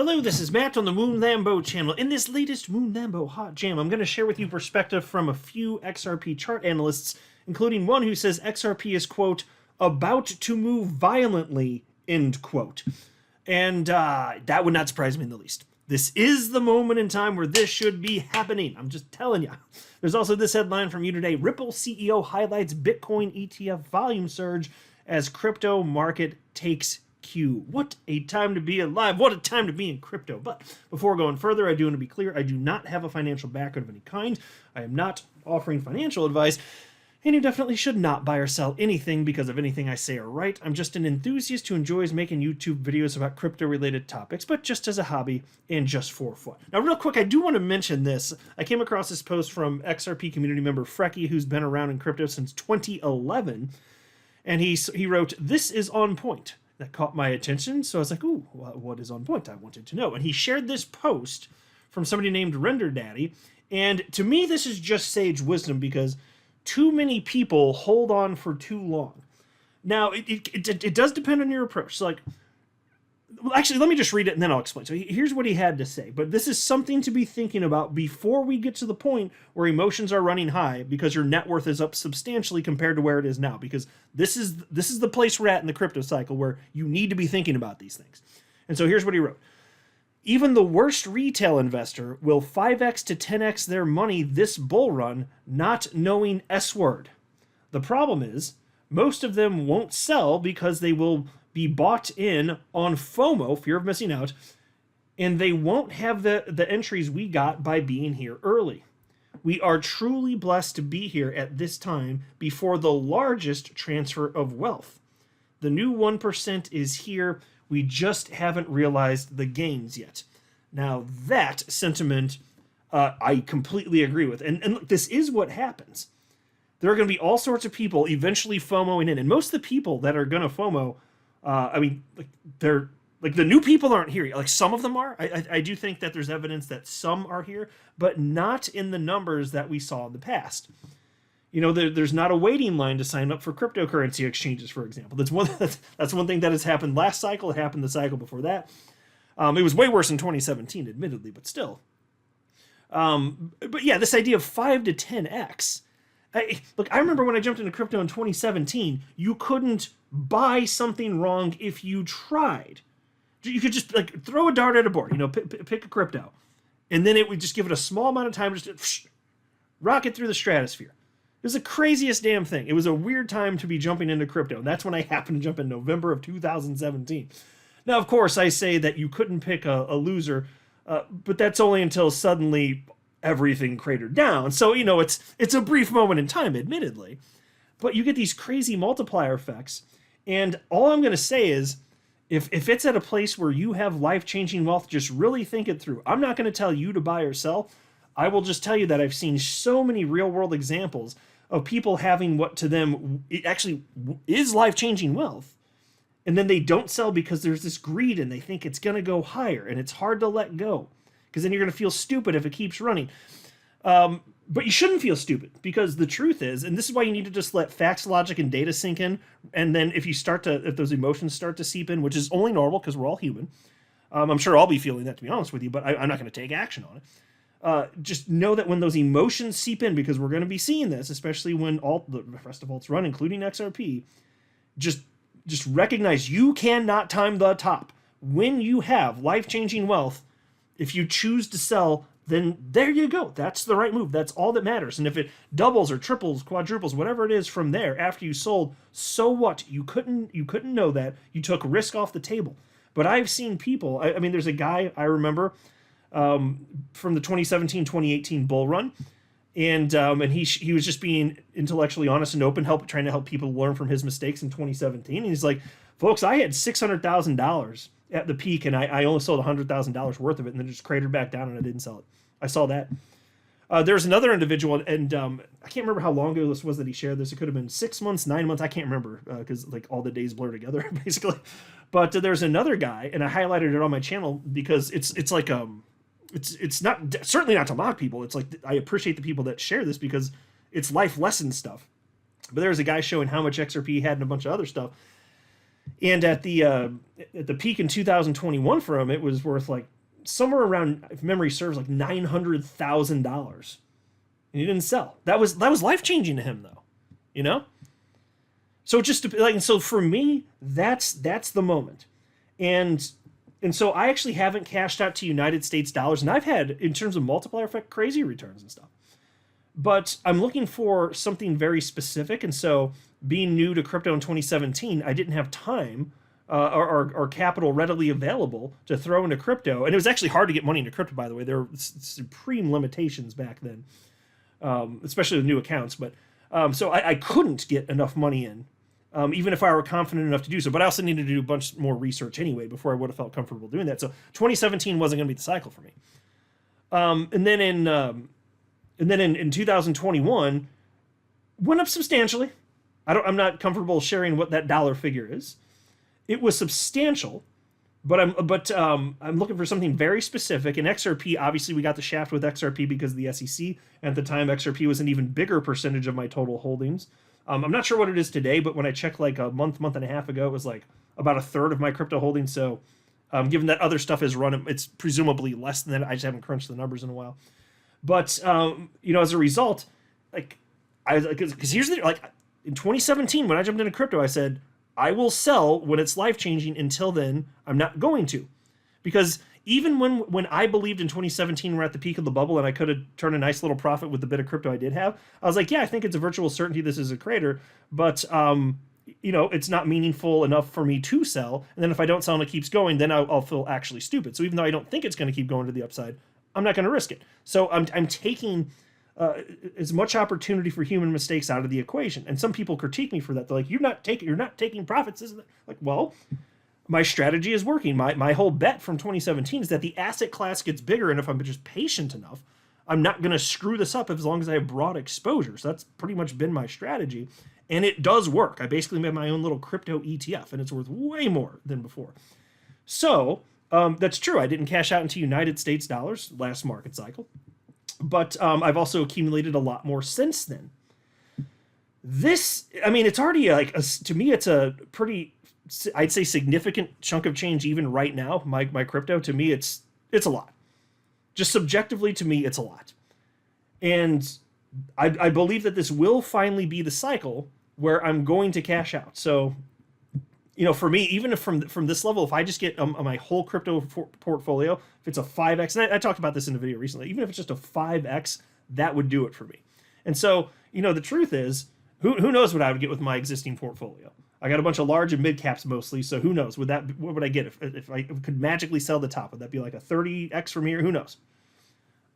Hello, this is Matt on the Moon Lambo channel. In this latest Moon Lambo Hot Jam, I'm going to share with you perspective from a few XRP chart analysts, including one who says XRP is, quote, about to move violently, end quote. And that would not surprise me in the least. This is the moment in time where this should be happening. I'm just telling you. There's also this headline from you today. Ripple CEO highlights Bitcoin ETF volume surge as crypto market takes cue. What a time to be alive. What a time to be in crypto. But before going further, I do want to be clear. I do not have a financial background of any kind. I am not offering financial advice. And you definitely should not buy or sell anything because of anything I say or write. I'm just an enthusiast who enjoys making YouTube videos about crypto-related topics, but just as a hobby and just for fun. Now, real quick, I do want to mention this. I came across this post from XRP community member Frecky, who's been around in crypto since 2011, and he wrote, "This is on point." That caught my attention, so I was like, ooh, what is on point? I wanted to know. And he shared this post from somebody named Render Daddy, and to me, this is just sage wisdom because too many people hold on for too long. Now, it does depend on your approach. So, like, well, actually, let me just read it and then I'll explain. So here's what he had to say. But this is something to be thinking about before we get to the point where emotions are running high because your net worth is up substantially compared to where it is now. Because this is the place we're at in the crypto cycle where you need to be thinking about these things. And so here's what he wrote. Even the worst retail investor will 5x to 10x their money this bull run, not knowing S-word. The problem is, most of them won't sell because they will be bought in on FOMO, fear of missing out, and they won't have the entries we got by being here early. We are truly blessed to be here at this time before the largest transfer of wealth. The new 1% is here. We just haven't realized the gains yet. Now, that sentiment I completely agree with. And look, this is what happens. There are going to be all sorts of people eventually FOMOing in. And most of the people that are going to FOMO, they're like the new people aren't here. Like some of them are. I do think that there's evidence that some are here, but not in the numbers that we saw in the past. You know, there's not a waiting line to sign up for cryptocurrency exchanges, for example. That's one thing that has happened last cycle. It happened the cycle before that. It was way worse in 2017, admittedly, but still. But yeah, this idea of 5 to 10x. Look, I remember when I jumped into crypto in 2017, you couldn't buy something wrong if you tried. You could just like throw a dart at a board, you know, pick a crypto, and then it would just give it a small amount of time, just rocket through the stratosphere. It was the craziest damn thing. It was a weird time to be jumping into crypto, and that's when I happened to jump in November of 2017. Now, of course, I say that you couldn't pick a loser, but that's only until suddenly everything cratered down. So, you know, it's a brief moment in time, admittedly, but you get these crazy multiplier effects. And all I'm going to say is, if it's at a place where you have life-changing wealth, just really think it through. I'm not going to tell you to buy or sell. I will just tell you that I've seen so many real-world examples of people having what to them it actually is life-changing wealth, and then they don't sell because there's this greed and they think it's going to go higher, and it's hard to let go because then you're going to feel stupid if it keeps running. But you shouldn't feel stupid because the truth is, and this is why you need to just let facts, logic, and data sink in, and then if those emotions start to seep in, which is only normal because we're all human, I'm sure I'll be feeling that, to be honest with you, but I'm not going to take action on it. Just know that when those emotions seep in, because we're going to be seeing this, especially when all the rest of alts run, including XRP, just recognize you cannot time the top. When you have life-changing wealth, if you choose to sell, then there you go. That's the right move. That's all that matters. And if it doubles or triples, quadruples, whatever it is from there after you sold, so what? You couldn't know that. You took risk off the table. But I've seen people, I mean, there's a guy I remember from the 2017-2018 bull run, and he was just being intellectually honest and open, trying to help people learn from his mistakes in 2017. And he's like, folks, I had $600,000 at the peak, and I only sold $100,000 worth of it, and then just cratered back down, and I didn't sell it. I saw that. There's another individual, and I can't remember how long ago this was that he shared this. It could have been 6 months, 9 months. I can't remember because like all the days blur together, basically. But there's another guy, and I highlighted it on my channel because it's like it's not certainly not to mock people. It's like I appreciate the people that share this because it's life lesson stuff. But there's a guy showing how much XRP he had and a bunch of other stuff. And at the peak in 2021 for him, it was worth like somewhere around, if memory serves, like $900,000. And he didn't sell. That was life changing to him, though. You know. So just like, so for me, that's the moment, and so I actually haven't cashed out to United States dollars, and I've had, in terms of multiplier effect, crazy returns and stuff. But I'm looking for something very specific, and so being new to crypto in 2017, I didn't have time or capital readily available to throw into crypto, and it was actually hard to get money into crypto. By the way, there were supreme limitations back then, especially with new accounts. But so I couldn't get enough money in. Even if I were confident enough to do so. But I also needed to do a bunch more research anyway before I would have felt comfortable doing that. So 2017 wasn't going to be the cycle for me. And then in 2021, went up substantially. I'm not comfortable sharing what that dollar figure is. It was substantial, but I'm looking for something very specific. In XRP, obviously we got the shaft with XRP because of the SEC. And at the time, XRP was an even bigger percentage of my total holdings. I'm not sure what it is today, but when I checked like a month and a half ago, it was like about a third of my crypto holdings. So given that other stuff is run, it's presumably less than that. I just haven't crunched the numbers in a while. But, as a result, like, because here's the, like, in 2017, when I jumped into crypto, I said, I will sell when it's life-changing. Until then, I'm not going to. Because even when I believed in 2017 we're at the peak of the bubble and I could have turned a nice little profit with the bit of crypto I did have, I was like, yeah, I think it's a virtual certainty this is a crater, but it's not meaningful enough for me to sell. And then if I don't sell and it keeps going, then I'll feel actually stupid. So even though I don't think it's going to keep going to the upside, I'm not going to risk it. So I'm taking as much opportunity for human mistakes out of the equation. And some people critique me for that. They're like, you're not taking profits, isn't it? Like, well, my strategy is working. My whole bet from 2017 is that the asset class gets bigger, and if I'm just patient enough, I'm not going to screw this up as long as I have broad exposure. So that's pretty much been my strategy, and it does work. I basically made my own little crypto ETF, and it's worth way more than before. So that's true. I didn't cash out into United States dollars last market cycle, but I've also accumulated a lot more since then. It's already to me, it's a pretty, I'd say, significant chunk of change even right now. My crypto, to me, it's a lot. Just subjectively, to me, it's a lot. And I believe that this will finally be the cycle where I'm going to cash out. So, for me, even if from this level, if I just get my whole crypto portfolio, if it's a 5x, and I talked about this in a video recently, even if it's just a 5x, that would do it for me. And so, the truth is, who knows what I would get with my existing portfolio? I got a bunch of large and mid caps mostly, so who knows? What would I get if I could magically sell the top? Would that be like a 30x for me, or who knows?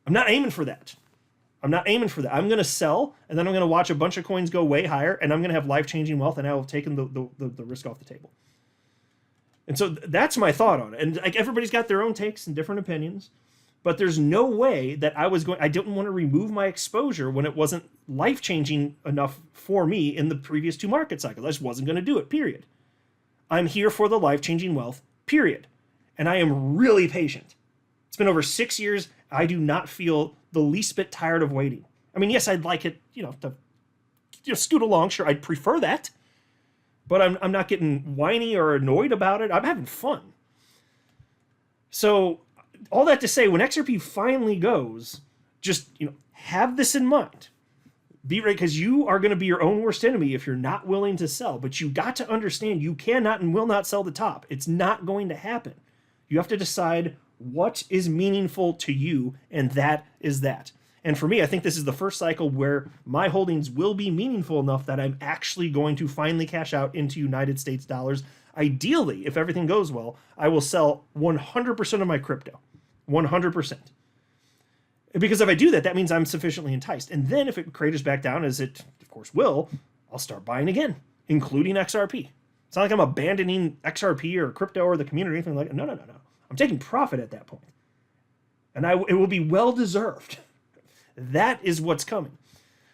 I'm not aiming for that. I'm going to sell, and then I'm going to watch a bunch of coins go way higher, and I'm going to have life-changing wealth, and I will have taken the risk off the table. And so that's my thought on it. And like, everybody's got their own takes and different opinions, but there's no way that I didn't want to remove my exposure when it wasn't life-changing enough for me in the previous two market cycles. I just wasn't going to do it, period. I'm here for the life-changing wealth, period. And I am really patient. It's been over 6 years. I do not feel the least bit tired of waiting. I mean, yes, I'd like it, to scoot along. Sure, I'd prefer that. But I'm not getting whiny or annoyed about it. I'm having fun. So, all that to say, when XRP finally goes, just, have this in mind. Be ready, because you are going to be your own worst enemy if you're not willing to sell. But you got to understand you cannot and will not sell the top. It's not going to happen. You have to decide what is meaningful to you, and that is that. And for me, I think this is the first cycle where my holdings will be meaningful enough that I'm actually going to finally cash out into United States dollars. Ideally, if everything goes well, I will sell 100% of my crypto. 100%. Because if I do that, that means I'm sufficiently enticed. And then if it craters back down, as it, of course, will, I'll start buying again, including XRP. It's not like I'm abandoning XRP or crypto or the community or anything like that. No. I'm taking profit at that point. And it will be well-deserved. That is what's coming.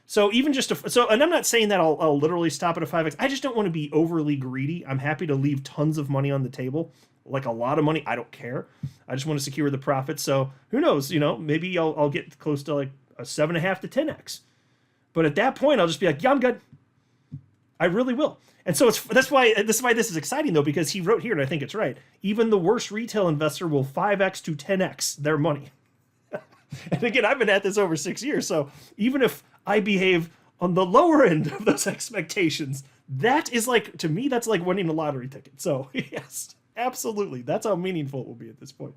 So even and I'm not saying that I'll literally stop at a 5x. I just don't want to be overly greedy. I'm happy to leave tons of money on the table, like a lot of money. I don't care. I just want to secure the profit. So who knows? Maybe I'll get close to like a 7.5 to 10x. But at that point, I'll just be like, yeah, I'm good. I really will. And so that's why this is exciting though, because he wrote here, and I think it's right. Even the worst retail investor will 5x to 10x their money. And again, I've been at this over 6 years, so even if I behave on the lower end of those expectations, that is like, to me, that's like winning a lottery ticket. So yes, absolutely, that's how meaningful it will be at this point.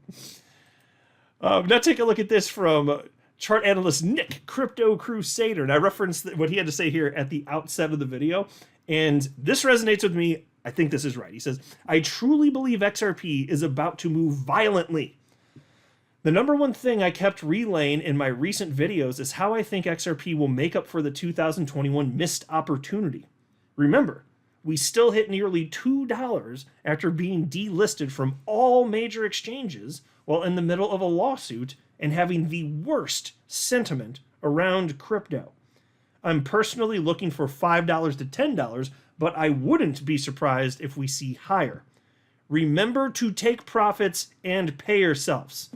Now take a look at this from chart analyst Nick, Crypto Crusader. And I referenced what he had to say here at the outset of the video. And this resonates with me. I think this is right. He says, I truly believe XRP is about to move violently. The number one thing I kept relaying in my recent videos is how I think XRP will make up for the 2021 missed opportunity. Remember, we still hit nearly $2 after being delisted from all major exchanges while in the middle of a lawsuit and having the worst sentiment around crypto. I'm personally looking for $5 to $10, but I wouldn't be surprised if we see higher. Remember to take profits and pay yourselves.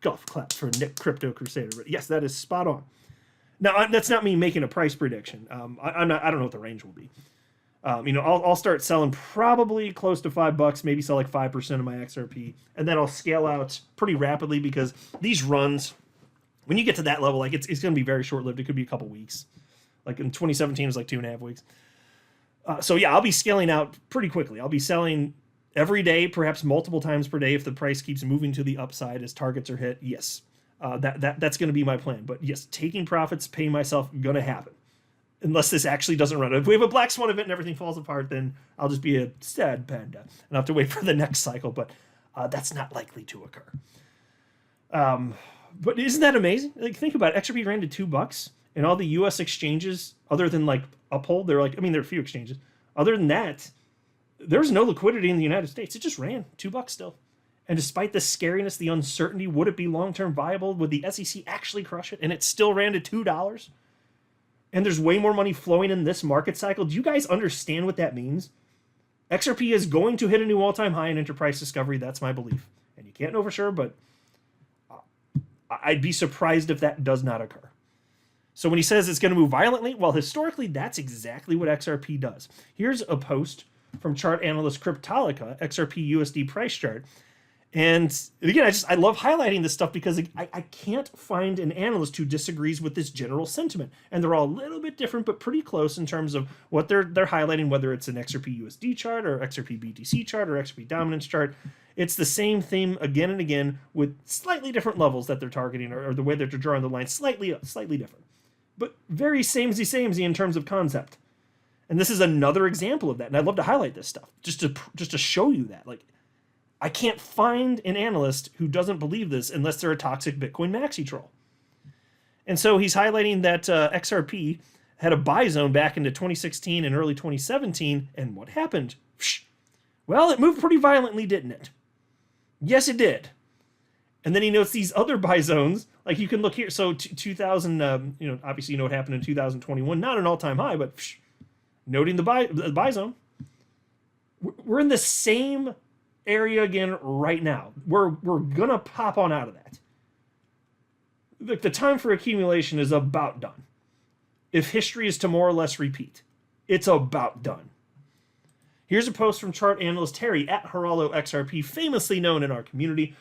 Golf clap for Nick Crypto Crusader. Yes, that is spot on. Now, that's not me making a price prediction. I don't know what the range will be. I'll start selling probably close to $5, maybe sell like 5% of my XRP, and then I'll scale out pretty rapidly because these runs, when you get to that level, like it's going to be very short lived. It could be a couple weeks. Like in 2017, it was like 2.5 weeks. So yeah, I'll be scaling out pretty quickly. I'll be selling every day, perhaps multiple times per day if the price keeps moving to the upside as targets are hit. Yes, that's going to be my plan. But yes, taking profits, paying myself, going to happen. Unless this actually doesn't run. If we have a black swan event and everything falls apart, then I'll just be a sad panda and I'll have to wait for the next cycle. But that's not likely to occur. But isn't that amazing? Like, think about it. XRP ran to $2, and all the U.S. exchanges, other than like Uphold, there are a few exchanges. Other than that, there's no liquidity in the United States. It just ran $2 still. And despite the scariness, the uncertainty, would it be long-term viable? Would the SEC actually crush it? And it still ran to $2. And there's way more money flowing in this market cycle. Do you guys understand what that means? XRP is going to hit a new all-time high in enterprise discovery. That's my belief. And you can't know for sure, but I'd be surprised if that does not occur. So when he says it's going to move violently, well, historically, that's exactly what XRP does. Here's a post from chart analyst Cryptolica, XRP USD price chart. And again, I love highlighting this stuff because I can't find an analyst who disagrees with this general sentiment. And they're all a little bit different, but pretty close in terms of what they're highlighting, whether it's an XRP USD chart or XRP BTC chart or XRP dominance chart. It's the same theme again and again with slightly different levels that they're targeting or the way that they're drawing the line slightly different. But very samey in terms of concept. And this is another example of that. And I'd love to highlight this stuff just to show you that. Like, I can't find an analyst who doesn't believe this unless they're a toxic Bitcoin maxi troll. And so he's highlighting that XRP had a buy zone back into 2016 and early 2017. And what happened? Well, it moved pretty violently, didn't it? Yes, it did. And then he notes these other buy zones. Like you can look here. So 2000, obviously you know what happened in 2021. Not an all-time high, but noting the buy zone. We're in the same area again right now. We're gonna pop on out of that. Look, the time for accumulation is about done. If history is to more or less repeat, it's about done. Here's a post from chart analyst Harry at Geraldo XRP, famously known in our community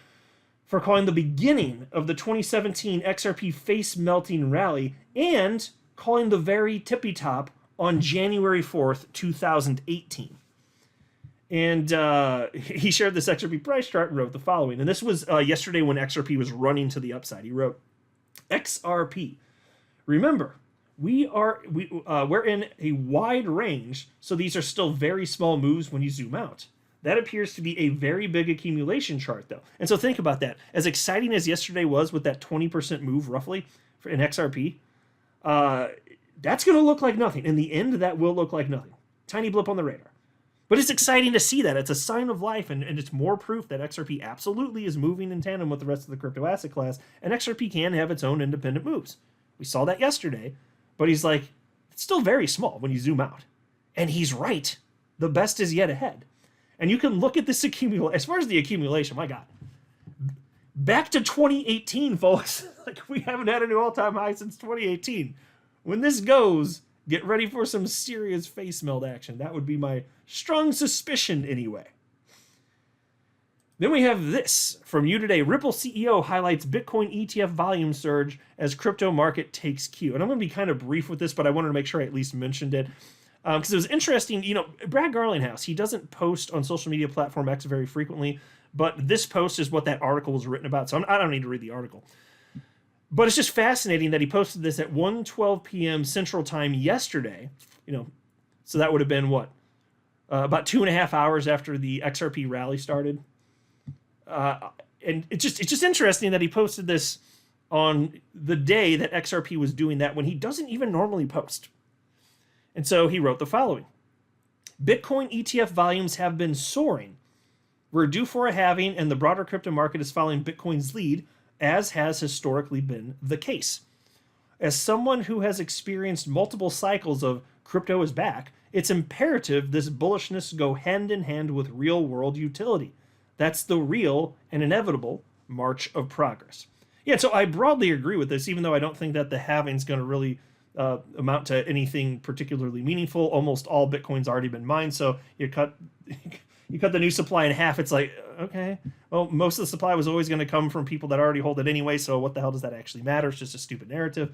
for calling the beginning of the 2017 XRP face melting rally and calling the very tippy top on January 4th, 2018. And he shared this XRP price chart and wrote the following. And this was yesterday when XRP was running to the upside. He wrote, XRP. Remember, we're in a wide range, so these are still very small moves when you zoom out. That appears to be a very big accumulation chart, though. And so think about that. As exciting as yesterday was with that 20% move, roughly, in XRP, that's going to look like nothing. In the end, that will look like nothing. Tiny blip on the radar. But it's exciting to see that. It's a sign of life, and it's more proof that XRP absolutely is moving in tandem with the rest of the crypto asset class, and XRP can have its own independent moves. We saw that yesterday, but he's like, it's still very small when you zoom out. And he's right. The best is yet ahead. And you can look at this accumulation. As far as the accumulation, my God. Back to 2018, folks. Like, we haven't had a new all-time high since 2018. When this goes, Get ready for some serious face melt action. That would be my strong suspicion anyway. Then we have this from you today. Ripple CEO highlights Bitcoin ETF volume surge as crypto market takes cue. And I'm going to be kind of brief with this, but I wanted to make sure I at least mentioned it. Because it was interesting, Brad Garlinghouse, he doesn't post on social media platform X very frequently, but this post is what that article was written about. So I don't need to read the article. But it's just fascinating that he posted this at 1:12 p.m. Central Time yesterday. So that would have been what? About 2.5 hours after the XRP rally started. And it's just interesting that he posted this on the day that XRP was doing that when he doesn't even normally post. And so he wrote the following. Bitcoin ETF volumes have been soaring. We're due for a halving, and the broader crypto market is following Bitcoin's lead, as has historically been the case. As someone who has experienced multiple cycles of crypto is back, it's imperative this bullishness go hand in hand with real-world utility. That's the real and inevitable march of progress. Yeah, so I broadly agree with this, even though I don't think that the halving is going to really amount to anything particularly meaningful. Almost all Bitcoin's already been mined, so you cut the new supply in half. It's like, okay, well, most of the supply was always going to come from people that already hold it anyway, so what the hell does that actually matter? It's just a stupid narrative.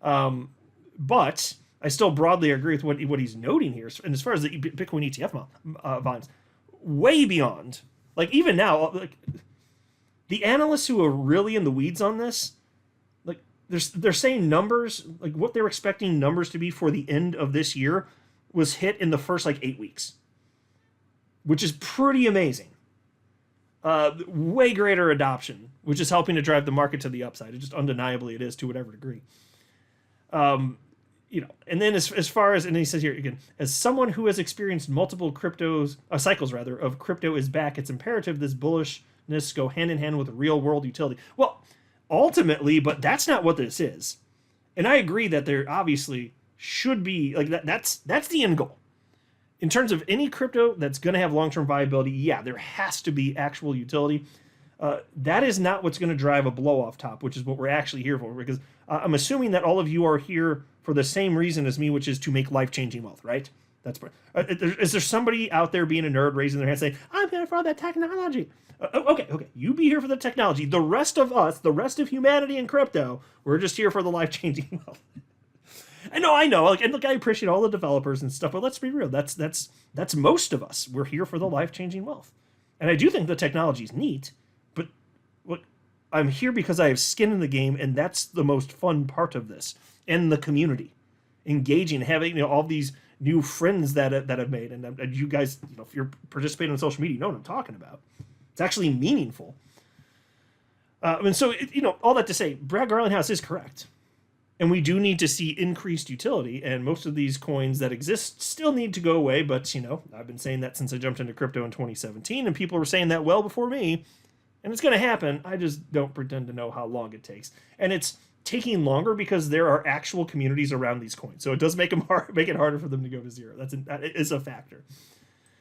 But I still broadly agree with what he's noting here. And as far as the Bitcoin ETF volumes, way beyond, like even now, like the analysts who are really in the weeds on this, like they're saying numbers, like what they're expecting numbers to be for the end of this year was hit in the first 8 weeks, which is pretty amazing. Way greater adoption, which is helping to drive the market to the upside. It just undeniably it is to whatever degree. And then as far as, and he says here again, as someone who has experienced multiple cycles of crypto is back, it's imperative this bullishness go hand in hand with real world utility. Well, ultimately, but that's not what this is. And I agree that there obviously should be like that. That's the end goal. In terms of any crypto that's going to have long-term viability, yeah, there has to be actual utility. That is not what's going to drive a blow-off top, which is what we're actually here for, because I'm assuming that all of you are here for the same reason as me, which is to make life-changing wealth, right? Is there somebody out there being a nerd raising their hand saying, I'm here for that technology? Okay, you be here for the technology. The rest of us, the rest of humanity and crypto, we're just here for the life-changing wealth. I know. And look, I appreciate all the developers and stuff, but let's be real. That's most of us. We're here for the life-changing wealth. And I do think the technology is neat, but look, I'm here because I have skin in the game, and that's the most fun part of this. And the community, engaging, having all these new friends that I've made, and you guys, if you're participating on social media, you know what I'm talking about. It's actually meaningful. And so, all that to say, Brad Garlinghouse is correct. And we do need to see increased utility, and most of these coins that exist still need to go away, but, I've been saying that since I jumped into crypto in 2017, and people were saying that well before me, and it's going to happen. I just don't pretend to know how long it takes. And it's taking longer because there are actual communities around these coins, so it does make it harder for them to go to zero. That is a factor.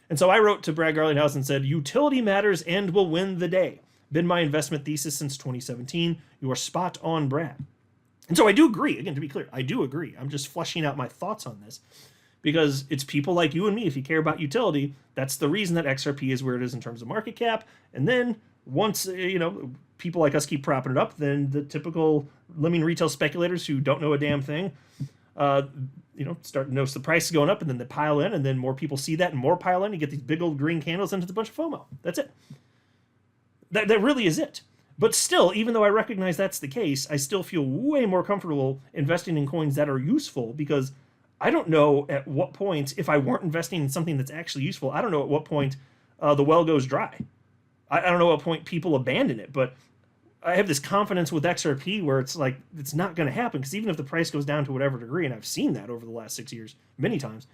And so I wrote to Brad Garlinghouse and said, utility matters and will win the day. Been my investment thesis since 2017. You are spot on, Brad. And so I do agree. Again, to be clear, I do agree. I'm just fleshing out my thoughts on this because it's people like you and me. If you care about utility, that's the reason that XRP is where it is in terms of market cap. And then once, people like us keep propping it up, then the typical lemming retail speculators who don't know a damn thing, start to notice the price is going up, and then they pile in, and then more people see that and more pile in. You get these big old green candles, and it's a bunch of FOMO. That's it. That really is it. But still, even though I recognize that's the case, I still feel way more comfortable investing in coins that are useful because I don't know at what point, if I weren't investing in something that's actually useful, I don't know at what point the well goes dry. I don't know at what point people abandon it, but I have this confidence with XRP where it's like, it's not going to happen because even if the price goes down to whatever degree, and I've seen that over the last 6 years many times,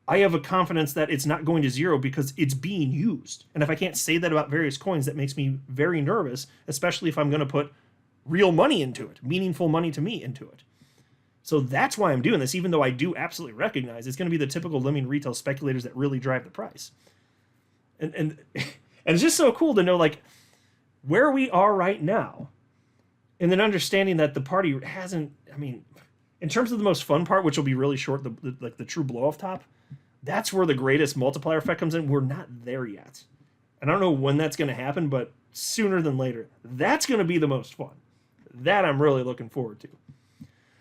I have a confidence that it's not going to zero because it's being used. And if I can't say that about various coins, that makes me very nervous, especially if I'm going to put real money into it, meaningful money to me into it. So that's why I'm doing this, even though I do absolutely recognize it's going to be the typical lemming retail speculators that really drive the price. And it's just so cool to know where we are right now, and then understanding that the party hasn't, In terms of the most fun part, which will be really short, like the true blow off top, that's where the greatest multiplier effect comes in. We're not there yet. And I don't know when that's going to happen, but sooner than later. That's going to be the most fun. That I'm really looking forward to.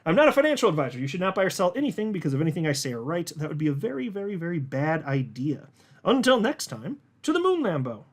I'm not a financial advisor. You should not buy or sell anything because of anything I say or write. That would be a very, very, very bad idea. Until next time, to the Moon Lambo.